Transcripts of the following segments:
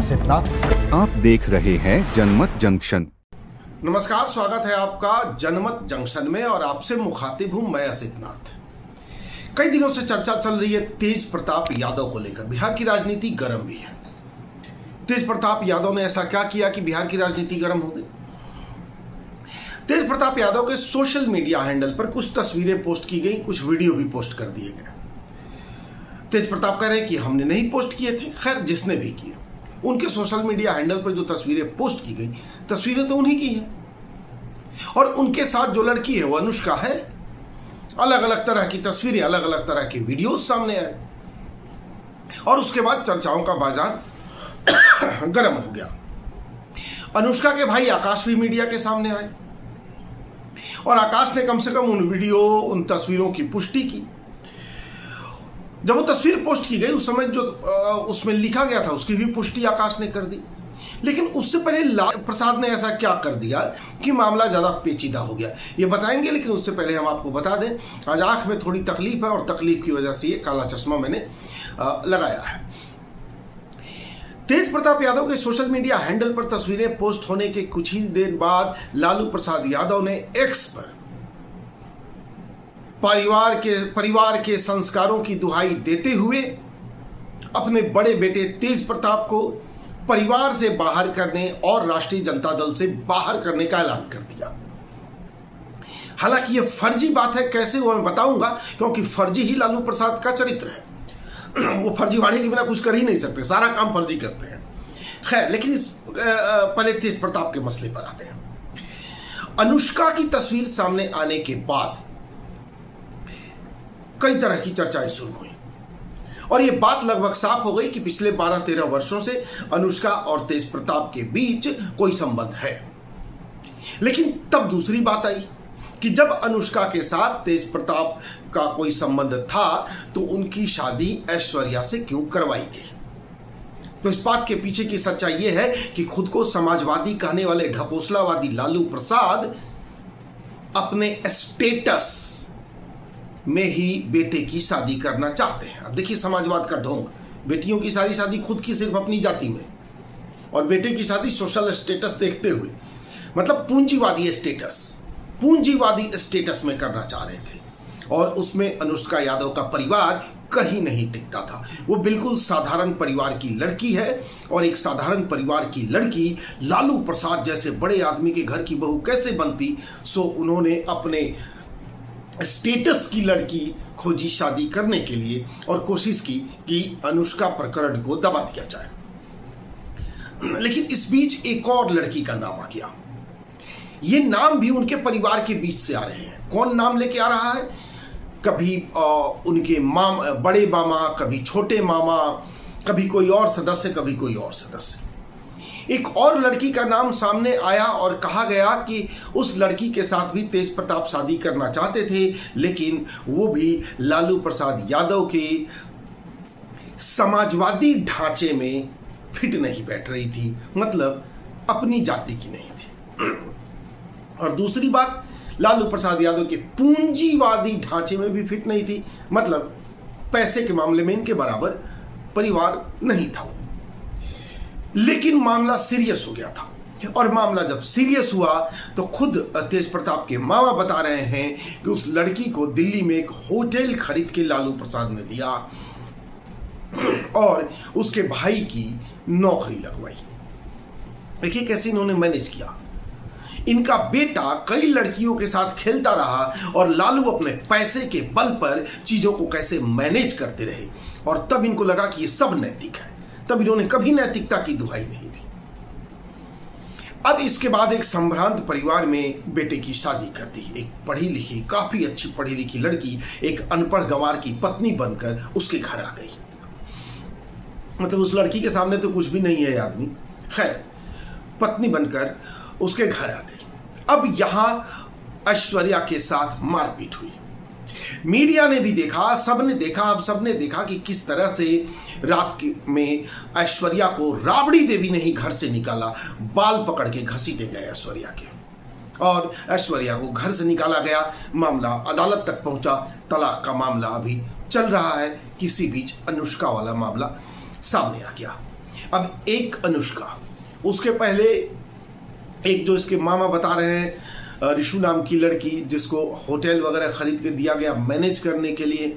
सिद्धनाथ। आप देख रहे हैं जनमत जंक्शन। नमस्कार, स्वागत है आपका जनमत जंक्शन में और आपसे मुखातिब हूं मैं सिद्धनाथ। कई दिनों से चर्चा चल रही है तेज प्रताप यादव को लेकर। बिहार की राजनीति गर्म भी है। तेज प्रताप यादव ने ऐसा क्या किया कि बिहार की राजनीति गर्म हो गई? तेज प्रताप यादव के सोशल मीडिया हैंडल पर कुछ तस्वीरें पोस्ट की गई, कुछ वीडियो भी पोस्ट कर दिए गए। तेज प्रताप कह रहे हैं कि हमने नहीं पोस्ट किए थे। खैर, जिसने भी किए, उनके सोशल मीडिया हैंडल पर जो तस्वीरें पोस्ट की गई, तस्वीरें तो उन्हीं की हैं और उनके साथ जो लड़की है वो अनुष्का है। अलग अलग तरह की तस्वीरें, अलग अलग तरह के वीडियोस सामने आए और उसके बाद चर्चाओं का बाजार गर्म हो गया। अनुष्का के भाई आकाश भी मीडिया के सामने आए और आकाश ने कम से कम उन वीडियो, उन तस्वीरों की पुष्टि की। जब वो तस्वीर पोस्ट की गई उस समय जो उसमें लिखा गया था उसकी भी पुष्टि आकाश ने कर दी। लेकिन उससे पहले लालू प्रसाद ने ऐसा क्या कर दिया कि मामला ज़्यादा पेचीदा हो गया, ये बताएंगे। लेकिन उससे पहले हम आपको बता दें, आज आँख में थोड़ी तकलीफ है और तकलीफ की वजह से ये काला चश्मा मैंने लगाया है। तेज प्रताप यादव के सोशल मीडिया हैंडल पर तस्वीरें पोस्ट होने के कुछ ही देर बाद लालू प्रसाद यादव ने एक्स पर परिवार के संस्कारों की दुहाई देते हुए अपने बड़े बेटे तेज प्रताप को परिवार से बाहर करने और राष्ट्रीय जनता दल से बाहर करने का ऐलान कर दिया। हालांकि यह फर्जी बात है, कैसे वो मैं बताऊंगा, क्योंकि फर्जी ही लालू प्रसाद का चरित्र है। वो फर्जीवाड़े के बिना कुछ कर ही नहीं सकते, सारा काम फर्जी करते हैं। खैर, लेकिन इस पहले तेज प्रताप के मसले पर आते हैं। अनुष्का की तस्वीर सामने आने के बाद कई तरह की चर्चाएं शुरू हुई और यह बात लगभग साफ हो गई कि पिछले 12-13 वर्षों से अनुष्का और तेज प्रताप के बीच कोई संबंध है। लेकिन तब दूसरी बात आई कि जब अनुष्का के साथ तेज प्रताप का कोई संबंध था तो उनकी शादी ऐश्वर्या से क्यों करवाई गई? तो इस बात के पीछे की सच्चाई यह है कि खुद को समाजवादी कहने वाले ढकोसलावादी लालू प्रसाद अपने स्टेटस में ही बेटे की शादी करना चाहते हैं। अब देखिए समाजवाद का ढोंग, बेटियों की सारी शादी खुद की सिर्फ अपनी जाति में और बेटे की शादी सोशल स्टेटस देखते हुए, मतलब पूंजीवादी स्टेटस में करना चाह रहे थे। और उसमें अनुष्का यादव का परिवार कहीं नहीं टिकता था। वो बिल्कुल साधारण परिवार की लड़की है और एक साधारण परिवार की लड़की लालू प्रसाद जैसे बड़े आदमी के घर की बहू कैसे बनती? सो उन्होंने अपने स्टेटस की लड़की खोजी शादी करने के लिए और कोशिश की कि अनुष्का प्रकरण को दबा दिया जाए। लेकिन इस बीच एक और लड़की का नाम आ गया। ये नाम भी उनके परिवार के बीच से आ रहे हैं। कौन नाम लेके आ रहा है? कभी उनके बड़े मामा, कभी छोटे मामा, कभी कोई और सदस्य, कभी कोई और सदस्य। एक और लड़की का नाम सामने आया और कहा गया कि उस लड़की के साथ भी तेज प्रताप शादी करना चाहते थे, लेकिन वो भी लालू प्रसाद यादव के समाजवादी ढांचे में फिट नहीं बैठ रही थी, मतलब अपनी जाति की नहीं थी। और दूसरी बात, लालू प्रसाद यादव के पूंजीवादी ढांचे में भी फिट नहीं थी, मतलब पैसे के मामले में इनके बराबर परिवार नहीं था वो। लेकिन मामला सीरियस हो गया था और मामला जब सीरियस हुआ तो खुद तेज प्रताप के मामा बता रहे हैं कि उस लड़की को दिल्ली में एक होटल खरीद के लालू प्रसाद ने दिया और उसके भाई की नौकरी लगवाई। देखिए कैसे इन्होंने मैनेज किया। इनका बेटा कई लड़कियों के साथ खेलता रहा और लालू अपने पैसे के बल पर चीजों को कैसे मैनेज करते रहे और तब इनको लगा कि ये सब नैतिक है। तब इन्होंने कभी नैतिकता की दुहाई नहीं दी। अब इसके बाद एक संभ्रांत परिवार में बेटे की शादी कर दी। एक पढ़ी लिखी, काफी अच्छी पढ़ी लिखी लड़की एक अनपढ़ गंवार की पत्नी बनकर उसके घर आ गई। मतलब उस लड़की के सामने तो कुछ भी नहीं है आदमी, खैर पत्नी बनकर उसके घर आ गई। अब यहां ऐश्वर्या के साथ मारपीट हुई। मीडिया ने भी देखा, सबने देखा। अब सबने देखा कि किस तरह से रात में ऐश्वर्या को राबड़ी देवी ने ही घर से निकाला, बाल पकड़ के घसीटे गए ऐश्वर्या के और ऐश्वर्या को घर से निकाला गया। मामला अदालत तक पहुंचा, तलाक का मामला अभी चल रहा है। किसी बीच अनुष्का वाला मामला सामने आ गया। अब एक अनुष्का, उसके पहले एक जो इसके मामा बता रहे हैं रिशु नाम की लड़की, जिसको होटल वगैरह खरीद के दिया गया मैनेज करने के लिए,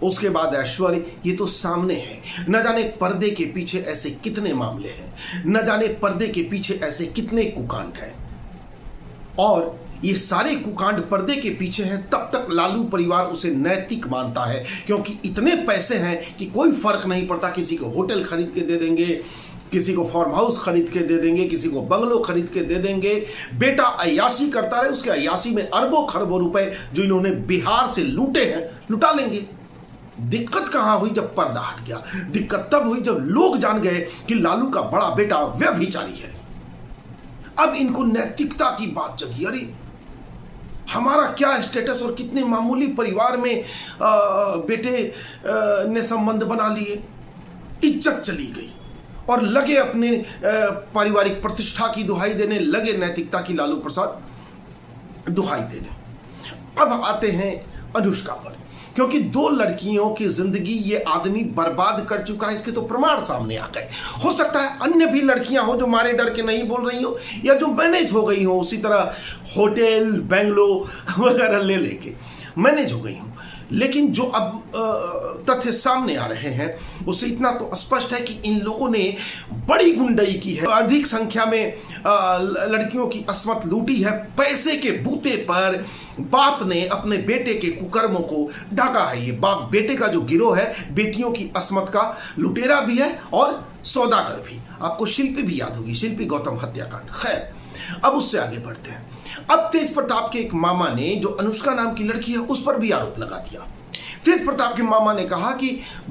उसके बाद ऐश्वर्य, ये तो सामने है। न जाने पर्दे के पीछे ऐसे कितने मामले हैं, न जाने पर्दे के पीछे ऐसे कितने कुकांड हैं, और ये सारे कुकांड पर्दे के पीछे हैं। तब तक लालू परिवार उसे नैतिक मानता है, क्योंकि इतने पैसे हैं कि कोई फर्क नहीं पड़ता। किसी को होटल खरीद के दे देंगे, किसी को फार्म हाउस खरीद के दे देंगे, किसी को बंगलो खरीद के दे देंगे। बेटा अय्याशी करता रहे, उसके अय्याशी में अरबों खरबों रुपए जो इन्होंने बिहार से लूटे हैं लुटा लेंगे। दिक्कत कहां हुई? जब पर्दा हट गया। दिक्कत तब हुई जब लोग जान गए कि लालू का बड़ा बेटा व्यभिचारी है। अब इनको नैतिकता की बात जगी। अरे हमारा क्या स्टेटस, और कितने मामूली परिवार में बेटे ने संबंध बना लिए, इज्जत चली गई, और लगे अपने पारिवारिक प्रतिष्ठा की दुहाई देने, लगे नैतिकता की लालू प्रसाद दुहाई देने। अब आते हैं अनुष्का पर, क्योंकि 2 लड़कियों की जिंदगी ये आदमी बर्बाद कर चुका है, इसके तो प्रमाण सामने आ गए। हो सकता है अन्य भी लड़कियां हो जो मारे डर के नहीं बोल रही हो, या जो मैनेज हो गई हो उसी तरह होटल बंगलो वगैरह ले लेके मैनेज हो गई हो। लेकिन जो अब तथ्य सामने आ रहे हैं उससे इतना तो स्पष्ट है कि इन लोगों ने बड़ी गुंडई की है, अधिक संख्या में लड़कियों की अस्मत लूटी है। पैसे के बूते पर बाप ने अपने बेटे के कुकर्मों को ढका है। ये बाप बेटे का जो गिरोह है, बेटियों की अस्मत का लुटेरा भी है और सौदागर भी। आपको शिल्पी भी याद होगी, शिल्पी गौतम हत्याकांड। खैर, अब उससे आगे बढ़ते हैं। अब तेज प्रताप के एक मामा ने, जो अनुष्का नाम की लड़की है, उस पर भी आरोप लगा दिया। तेज प्रताप के मामा ने कहा कि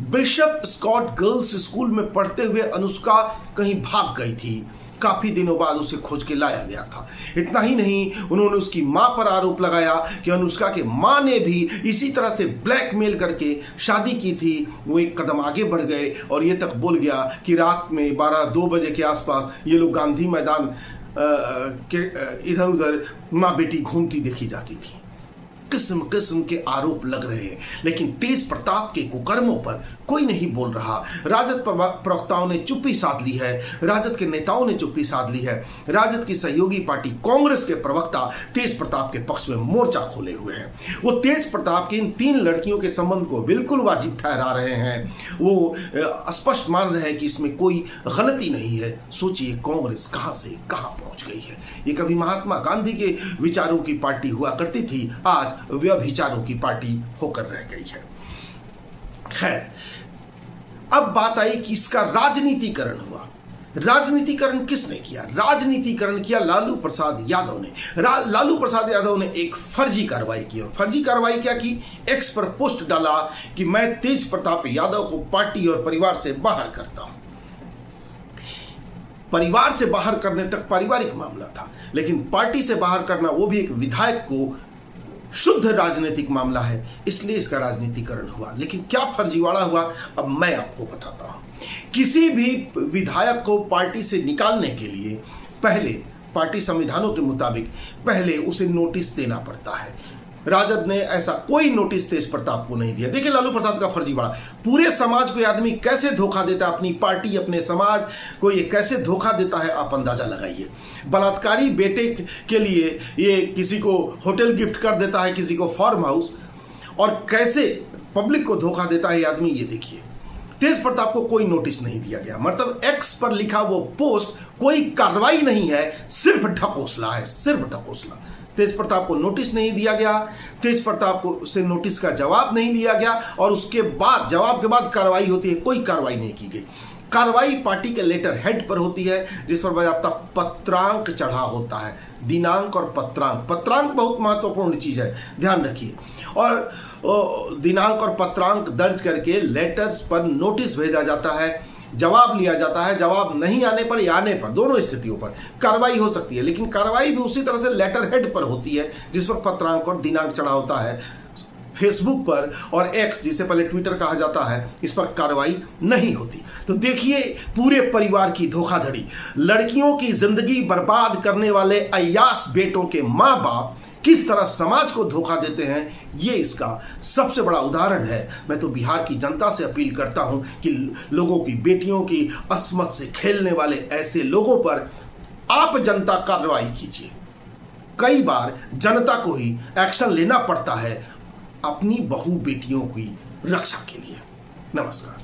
बिशप स्कॉट गर्ल्स स्कूल में पढ़ते हुए अनुष्का कहीं भाग गई थी। काफी दिनों बाद उसे खोज के लाया गया था। इतना ही नहीं, उन्होंने उसकी मां पर आरोप लगाया कि अनुष्का के मां ने भी इसी तरह से ब्लैकमेल करके शादी की थी। वो एक कदम आगे बढ़ गए और ये तक बोल गया कि रात में 12-2 बजे के आसपास ये लोग गांधी मैदान के इधर उधर माँ बेटी घूमती देखी जाती थी। किस्म किस्म के आरोप लग रहे हैं, लेकिन तेज प्रताप के कुकर्मों पर कोई नहीं बोल रहा। राजद प्रवक्ताओं ने चुप्पी साध ली है, राजद के नेताओं ने चुप्पी साध ली है। राजद की सहयोगी पार्टी कांग्रेस के प्रवक्ता तेज प्रताप के पक्ष में मोर्चा खोले हुए हैं। वो तेज प्रताप की इन 3 लड़कियों के संबंध को बिल्कुल वाजिब ठहरा रहे हैं। वो स्पष्ट मान रहे हैं कि इसमें कोई गलती नहीं है। सोचिए कांग्रेस कहां से कहां पहुंच गई है। ये कभी महात्मा गांधी के विचारों की पार्टी हुआ करती थी, आज व्यभिचारों की पार्टी होकर रह गई है। खैर, अब बात आई कि इसका राजनीतिकरण हुआ। राजनीतिकरण किसने किया? राजनीतिकरण किया लालू प्रसाद यादव ने। लालू प्रसाद यादव ने एक फर्जी कार्रवाई की। और फर्जी कार्रवाई क्या की? एक्स पर पोस्ट डाला कि मैं तेज प्रताप यादव को पार्टी और परिवार से बाहर करता हूं। परिवार से बाहर करने तक पारिवारिक मामला था, लेकिन पार्टी से बाहर करना, वो भी एक विधायक को, शुद्ध राजनीतिक मामला है। इसलिए इसका राजनीतिकरण हुआ। लेकिन क्या फर्जीवाड़ा हुआ, अब मैं आपको बताता हूं। किसी भी विधायक को पार्टी से निकालने के लिए पहले पार्टी संविधानों के मुताबिक पहले उसे नोटिस देना पड़ता है। राजद ने ऐसा कोई नोटिस तेज प्रताप को नहीं दिया। देखिए लालू प्रसाद का फर्जीवाड़ा। पूरे समाज को आदमी कैसे धोखा देता है, अपनी पार्टी अपने समाज को ये कैसे धोखा देता है, आप अंदाजा लगाइए। बलात्कारी बेटे के लिए ये किसी को होटल गिफ्ट कर देता है, किसी को फार्म हाउस, और कैसे पब्लिक को धोखा देता है आदमी, ये देखिए। तेज प्रताप को कोई नोटिस नहीं दिया गया, मतलब एक्स पर लिखा वो पोस्ट कोई कार्रवाई नहीं है, सिर्फ ढकोसला है, सिर्फ ढकोसला। तेज प्रताप को नोटिस नहीं दिया गया, तेज प्रताप को से नोटिस का जवाब नहीं लिया गया, और उसके बाद जवाब के बाद कार्रवाई होती है, कोई कार्रवाई नहीं की गई। कार्रवाई पार्टी के लेटर हेड पर होती है, जिस पर बाकायदा पत्रांक चढ़ा होता है। दिनांक और पत्रांक, पत्रांक बहुत महत्वपूर्ण चीज है, ध्यान रखिए। और दिनांक और पत्रांक दर्ज करके लेटर्स पर नोटिस भेजा जाता है, जवाब लिया जाता है। जवाब नहीं आने पर या आने पर, दोनों स्थितियों पर कार्रवाई हो सकती है, लेकिन कार्रवाई भी उसी तरह से लेटर हेड पर होती है, जिस पर पत्रांक और दिनांक चढ़ा होता है। फेसबुक पर और एक्स, जिसे पहले ट्विटर कहा जाता है, इस पर कार्रवाई नहीं होती। तो देखिए पूरे परिवार की धोखाधड़ी, लड़कियों की जिंदगी बर्बाद करने वाले अय्यास बेटों के माँ बाप किस तरह समाज को धोखा देते हैं, ये इसका सबसे बड़ा उदाहरण है। मैं तो बिहार की जनता से अपील करता हूं कि लोगों की बेटियों की अस्मत से खेलने वाले ऐसे लोगों पर आप जनता कार्रवाई कीजिए। कई बार जनता को ही एक्शन लेना पड़ता है अपनी बहू बेटियों की रक्षा के लिए। नमस्कार।